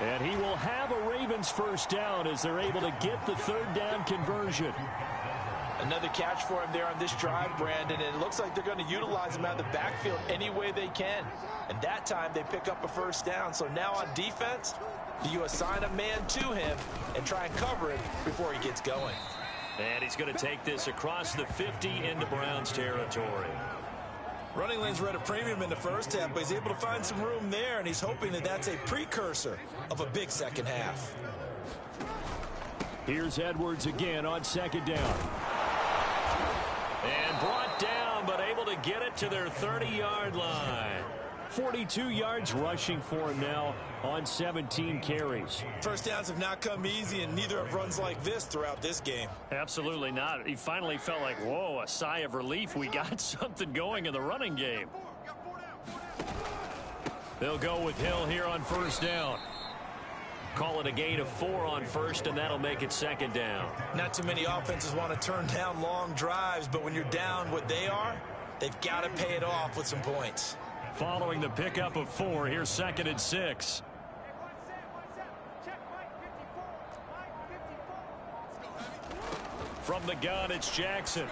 B: And he will have a Ravens first down as they're able to get the 3rd down conversion.
C: Another catch for him there on this drive, Brandon, and it looks like they're going to utilize him out of the backfield any way they can. And that time they pick up a first down. So now on defense, do you assign a man to him and try and cover him before he gets going?
B: And he's going to take this across the 50 into Browns territory.
C: Running lanes were at a premium in the first half, but he's able to find some room there, and he's hoping that that's a precursor of a big second half.
D: Here's Edwards again on 2nd down.
B: And brought down, but able to get it to their 30-yard line.
D: 42 yards rushing for him now on 17 carries.
C: First downs have not come easy, and neither have runs like this throughout this game.
B: Absolutely not. He finally felt like, whoa, a sigh of relief. We got something going in the running game. They'll go with Hill here on first down. Call it a gain of 4 on first, and that'll make it 2nd down.
C: Not too many offenses want to turn down long drives, but when you're down what they are, they've got to pay it off with some points.
B: Following the pickup of 4, here's 2nd and 6. From the gun, it's Jackson.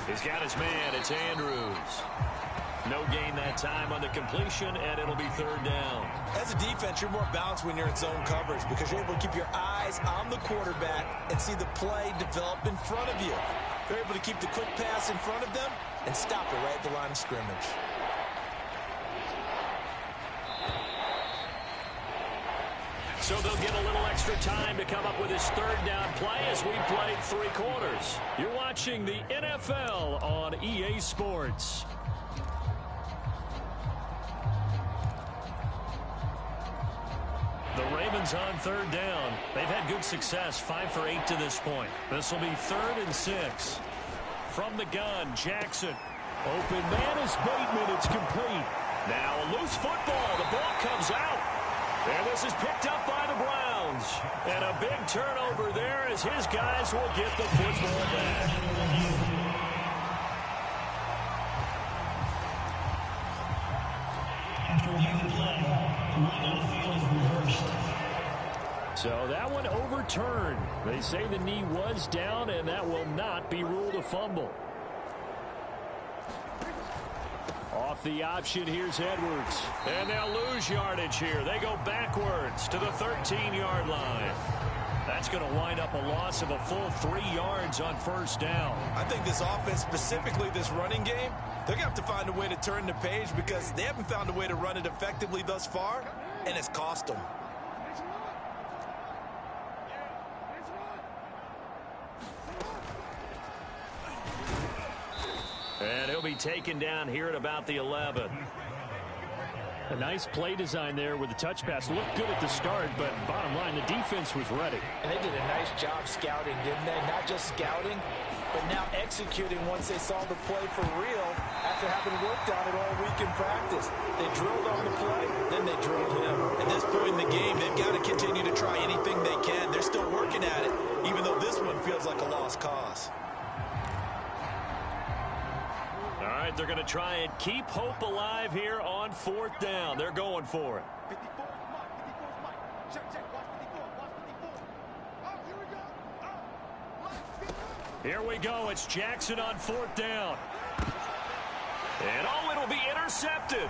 B: He's got his man. It's Andrews. No gain that time on the completion, and it'll be 3rd down.
C: As a defense, you're more balanced when you're in zone coverage because you're able to keep your eyes on the quarterback and see the play develop in front of you. They're able to keep the quick pass in front of them and stop it right at the line of scrimmage.
B: So they'll get a little extra time to come up with his 3rd down play as we played 3 quarters. You're watching the NFL on EA Sports. The Ravens on 3rd down. They've had good success, 5 for 8 to this point. This will be 3rd and 6. From the gun, Jackson.
D: Open man is Bateman. It's complete.
B: Now a loose football. The ball comes out. And this is picked up by the Browns. And a big turnover there as his guys will get the football back.
D: So that one overturned. They say the knee was down, and that will not be ruled a fumble. Off the option, here's Edwards.
B: And they'll lose yardage here. They go backwards to the 13-yard line. That's going to wind up a loss of a full 3 yards on first down.
C: I think this offense, specifically this running game, they're going to have to find a way to turn the page because they haven't found a way to run it effectively thus far, and it's cost them.
B: And he'll be taken down here at about the 11.
D: A nice play design there with the touch pass. Looked good at the start, but bottom line, the defense was ready.
C: And they did a nice job scouting, didn't they? Not just scouting, but now executing once they saw the play for real after having worked on it all week in practice. They drilled on the play, then they drilled him. At this point in the game, they've got to continue to try anything they can. They're still working at it, even though this one feels like a lost cause.
B: All right,
D: right, they're going to try and keep hope alive here on 4th down. They're going for it. Here we go. It's Jackson on 4th down. And it'll be intercepted.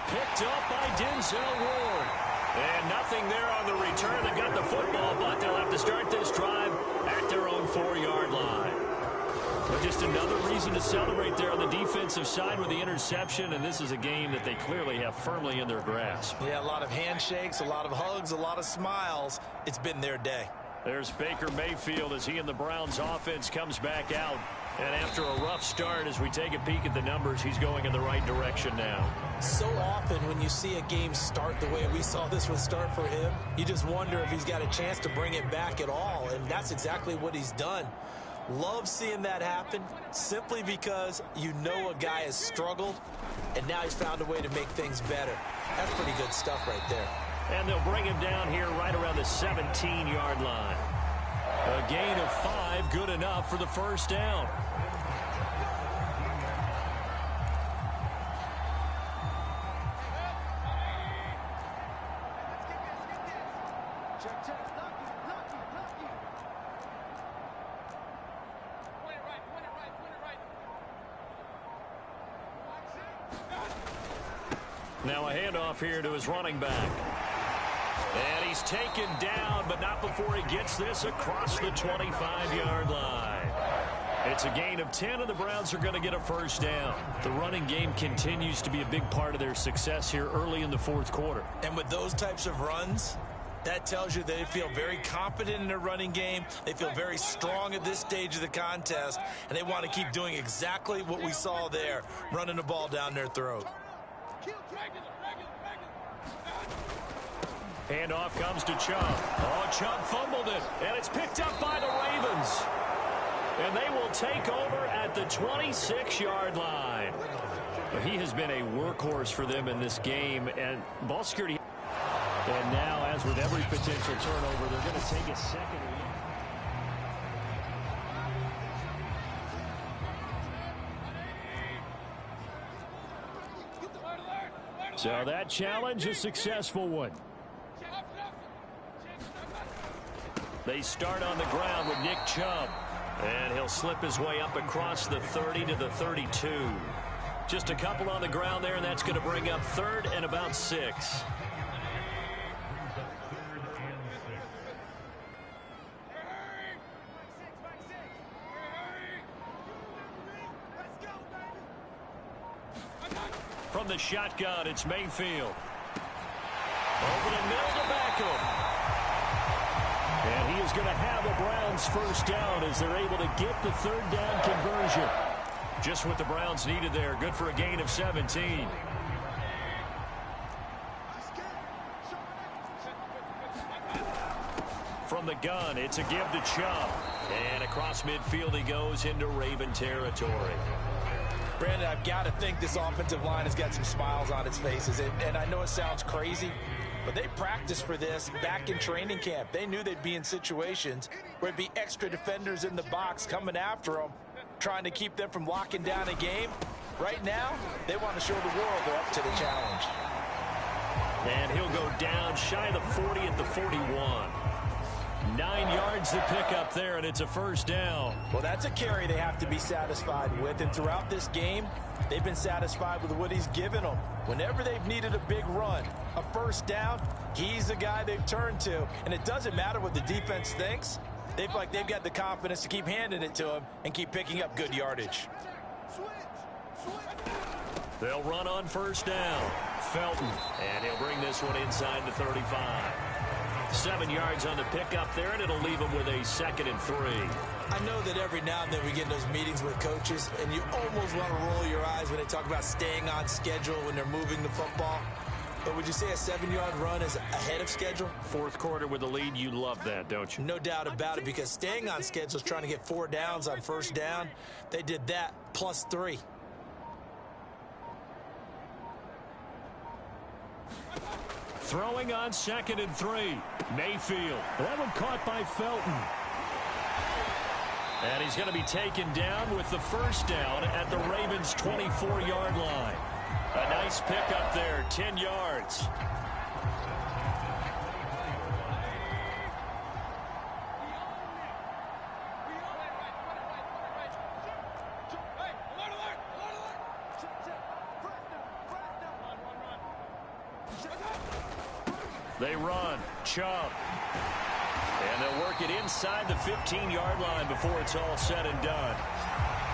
D: Picked up by Denzel Ward. And nothing there on the return. They got the football, but they'll have to start this drive at their own 4-yard line. But just another reason to celebrate there on the defensive side with the interception, and this is a game that they clearly have firmly in their grasp.
C: Yeah, a lot of handshakes, a lot of hugs, a lot of smiles. It's been their day.
D: There's Baker Mayfield as he and the Browns offense comes back out. And after a rough start, as we take a peek at the numbers, he's going in the right direction now.
C: So often when you see a game start the way we saw this one start for him, you just wonder if he's got a chance to bring it back at all, and that's exactly what he's done. Love seeing that happen simply because you know a guy has struggled, and now he's found a way to make things better. That's pretty good stuff right there.
D: And they'll bring him down here right around the 17-yard line. A gain of 5, good enough for the first down. Now a handoff here to his running back. And he's taken down, but not before he gets this across the 25-yard line. It's a gain of 10, and the Browns are going to get a first down. The running game continues to be a big part of their success here early in the 4th quarter.
C: And with those types of runs, that tells you they feel very confident in their running game. They feel very strong at this stage of the contest, and they want to keep doing exactly what we saw there, running the ball down their throat.
D: Handoff comes to Chubb. Oh, Chubb fumbled it, and it's picked up by the Ravens. And they will take over at the 26-yard line. He has been a workhorse for them in this game, and ball security. And now, as with every potential turnover, they're going to take a second. So that challenge, a successful one. They start on the ground with Nick Chubb. And he'll slip his way up across the 30 to the 32. Just a couple on the ground there, and that's going to bring up 3rd and about 6. From the shotgun, it's Mayfield. Over the middle to Beckham. And he is going to have the Browns first down as they're able to get the 3rd down conversion. Just what the Browns needed there. Good for a gain of 17. From the gun, it's a give to Chubb. And across midfield he goes into Raven territory.
C: Brandon, I've got to think this offensive line has got some smiles on its faces. And I know it sounds crazy, but they practiced for this back in training camp. They knew they'd be in situations where it'd be extra defenders in the box coming after them, trying to keep them from locking down a game. Right now, they want to show the world they're up to the challenge.
D: And he'll go down shy of the 40 at the 41. 9 yards to pick up there, and it's a first down.
C: Well, that's a carry they have to be satisfied with, and throughout this game, they've been satisfied with what he's given them. Whenever they've needed a big run, a first down, he's the guy they've turned to. And it doesn't matter what the defense thinks. They feel like they've got the confidence to keep handing it to him and keep picking up good yardage.
D: They'll run on first down. Felton, and he'll bring this one inside the 35. 7 yards on the pickup there, and it'll leave them with a 2nd and 3.
C: I know that every now and then we get in those meetings with coaches, and you almost want to roll your eyes when they talk about staying on schedule when they're moving the football. But would you say a 7-yard run is ahead of schedule?
D: 4th quarter with the lead, you love that, don't you?
C: No doubt about it, because staying on schedule is trying to get 4 downs on first down. They did that plus 3.
D: Throwing on 2nd and 3. Mayfield. That one caught by Felton.
B: And he's going to be taken down with the first down at the Ravens' 24-yard line. A nice pickup there, 10 yards. They run. Chubb. And they'll work it inside the 15-yard line before it's all said and done.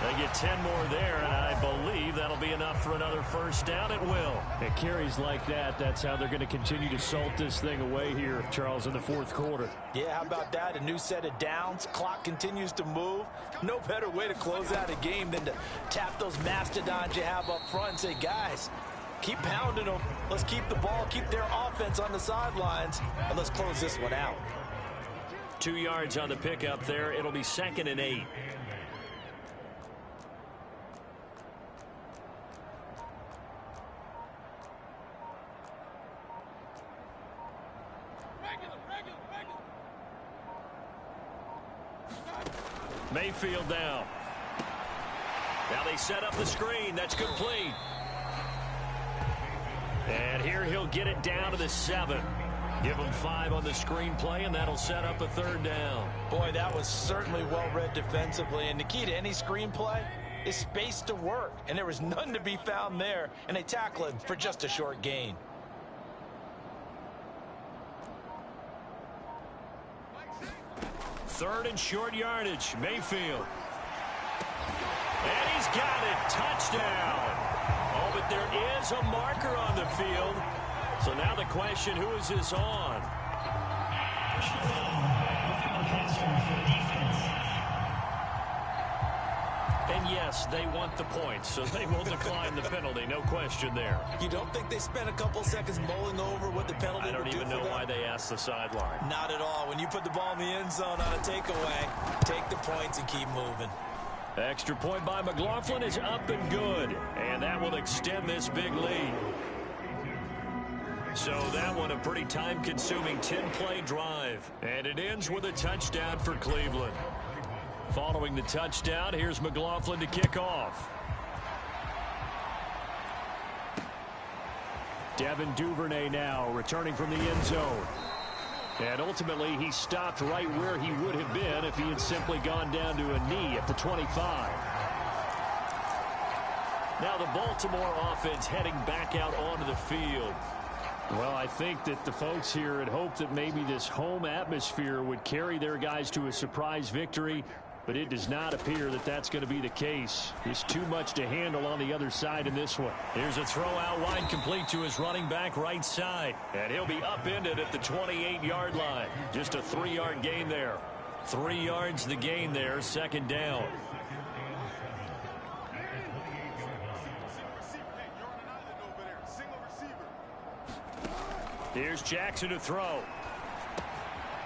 B: They get 10 more there, and I believe that'll be enough for another first down. It will.
D: It carries like that. That's how they're going to continue to salt this thing away here, Charles, in the fourth quarter.
C: Yeah, how about that? A new set of downs. Clock continues to move. No better way to close out a game than to tap those mastodons you have up front and say, guys, keep pounding them. Let's keep the ball, keep their offense on the sidelines, and let's close this one out.
B: 2 yards on the pickup there. It'll be 2nd and 8. Mayfield now. Now they set up the screen. That's complete. And here he'll get it down to the 7. Give him 5 on the screenplay, and that'll set up a 3rd down.
C: Boy, that was certainly well-read defensively. And the key to any screenplay is space to work. And there was none to be found there. And they tackle him for just a short gain.
B: Third and short yardage. Mayfield. And he's got it. Touchdown. Oh, but there is a marker on the field. So now the question, who is this on? And yes, they want the points, so they will decline the penalty. No question there.
C: You don't think they spent a couple seconds mulling over what the penalty would do for them?
B: I don't even know why they asked the sideline.
C: Not at all. When you put the ball in the end zone on a takeaway, take the points and keep moving.
B: Extra point by McLaughlin is up and good. And that will extend this big lead. So that one a pretty time-consuming 10-play drive. And it ends with a touchdown for Cleveland. Following the touchdown, here's McLaughlin to kick off.
D: Devin Duvernay now returning from the end zone. And ultimately, he stopped right where he would have been if he had simply gone down to a knee at the 25. Now the Baltimore offense heading back out onto the field. Well, I think that the folks here had hoped that maybe this home atmosphere would carry their guys to a surprise victory, but it does not appear that that's going to be the case. There's too much to handle on the other side in this one.
B: Here's a throw out wide, complete to his running back right side. And he'll be upended at the 28-yard line. Just a 3-yard gain there. 3 yards the gain there, 2nd down. Here's Jackson to throw.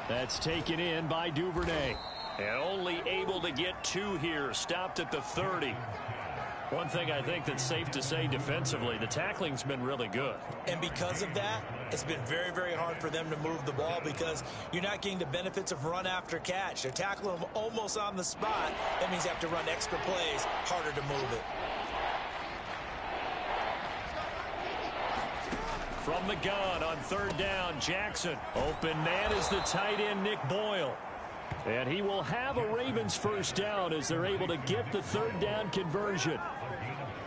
D: That's taken in by Duvernay.
B: And only able to get 2 here. Stopped at the 30. One thing I think that's safe to say defensively, the tackling's been really good.
C: And because of that, it's been very, very hard for them to move the ball because you're not getting the benefits of run after catch. They're tackling them almost on the spot. That means you have to run extra plays, harder to move it.
B: From the gun on 3rd down, Jackson. Open man is the tight end, Nick Boyle.
D: And he will have a Ravens first down as they're able to get the 3rd down conversion.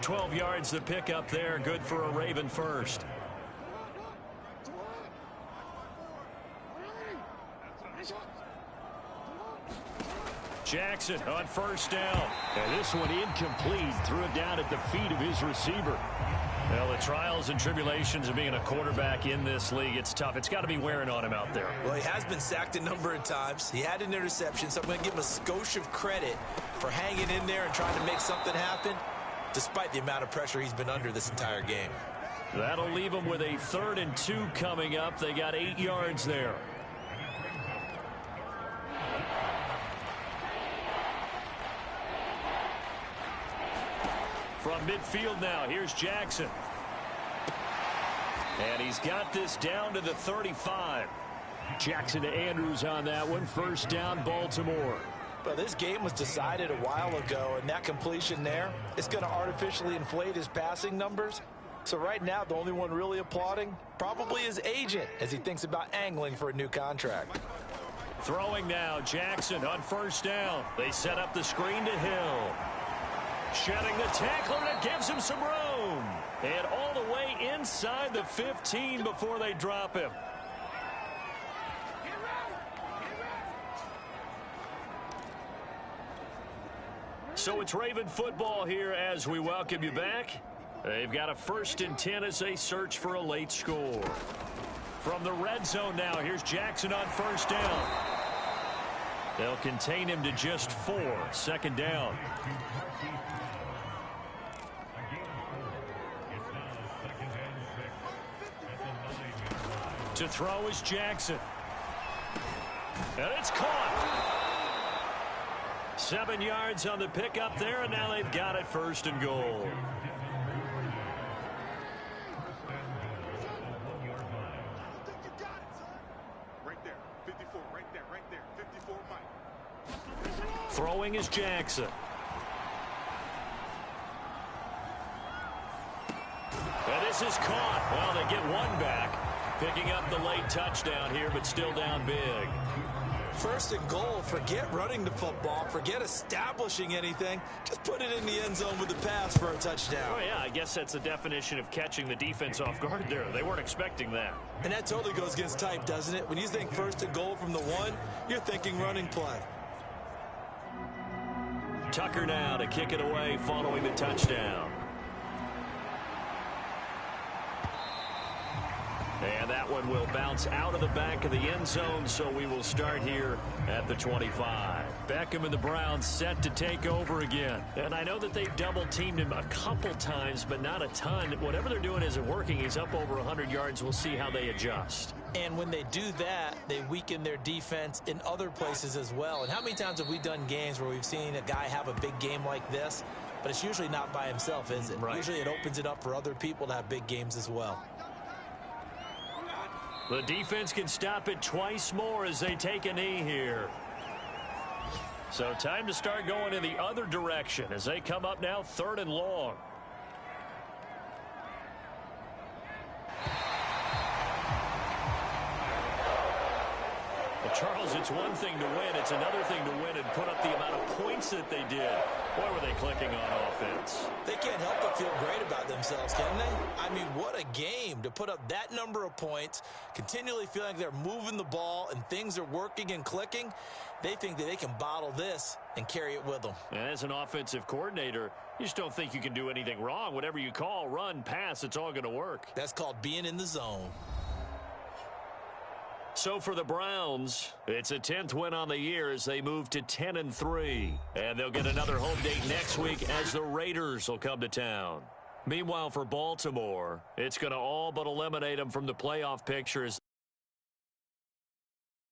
B: 12 yards the pickup there. Good for a Raven first. Jackson on 1st down.
D: And this one incomplete. Threw it down at the feet of his receiver.
B: Well, the trials and tribulations of being a quarterback in this league, it's tough. It's got to be wearing on him out there.
C: Well, he has been sacked a number of times. He had an interception, so I'm going to give him a skosh of credit for hanging in there and trying to make something happen, despite the amount of pressure he's been under this entire game.
B: That'll leave him with a 3rd and 2 coming up. They got 8 yards there. From midfield now, here's Jackson. And he's got this down to the 35.
D: Jackson to Andrews on that one. First down, Baltimore.
C: But this game was decided a while ago, and that completion there, it's going to artificially inflate his passing numbers. So right now, the only one really applauding, probably his agent, as he thinks about angling for a new contract.
B: Throwing now, Jackson on first down. They set up the screen to Hill. Shedding the tackler, and it gives him some room. And all the way inside the 15 before they drop him. So it's Raven football here as we welcome you back. They've got a 1st and 10 as they search for a late score. From the red zone now, here's Jackson on first down. They'll contain him to just 4. 2nd down. To throw is Jackson. And it's caught. 7 yards on the pickup there, and now they've got it 1st and goal. Throwing is Jackson. And this is caught. Well, they get one back. Picking up the late touchdown here, but still down big.
C: 1st and goal. Forget running the football. Forget establishing anything. Just put it in the end zone with the pass for a touchdown.
B: Oh, yeah, I guess that's the definition of catching the defense off guard there. They weren't expecting that.
C: And that totally goes against type, doesn't it? When you think 1st and goal from the 1, you're thinking running play.
B: Tucker now to kick it away following the touchdown. And that one will bounce out of the back of the end zone, so we will start here at the 25. Beckham and the Browns set to take over again. And I know that they've double-teamed him a couple times, but not a ton. Whatever they're doing isn't working. He's up over 100 yards. We'll see how they adjust.
C: And when they do that, they weaken their defense in other places as well. And how many times have we done games where we've seen a guy have a big game like this, but it's usually not by himself, is it?
B: Right.
C: Usually it opens it up for other people to have big games as well.
B: The defense can stop it twice more as they take a knee here. So time to start going in the other direction as they come up now 3rd and long. Well, Charles, it's one thing to win. It's another thing to win and put up the amount of points that they did. Boy, were they clicking on offense.
C: They can't help but feel great about themselves, can they? I mean, what a game to put up that number of points, continually feeling like they're moving the ball and things are working and clicking. They think that they can bottle this and carry it with them.
B: And as an offensive coordinator, you just don't think you can do anything wrong. Whatever you call, run, pass, it's all going to work.
C: That's called being in the zone.
B: So for the Browns, it's a 10th win on the year as they move to 10-3. And they'll get another home date next week as the Raiders will come to town. Meanwhile, for Baltimore, it's going to all but eliminate them from the playoff picture as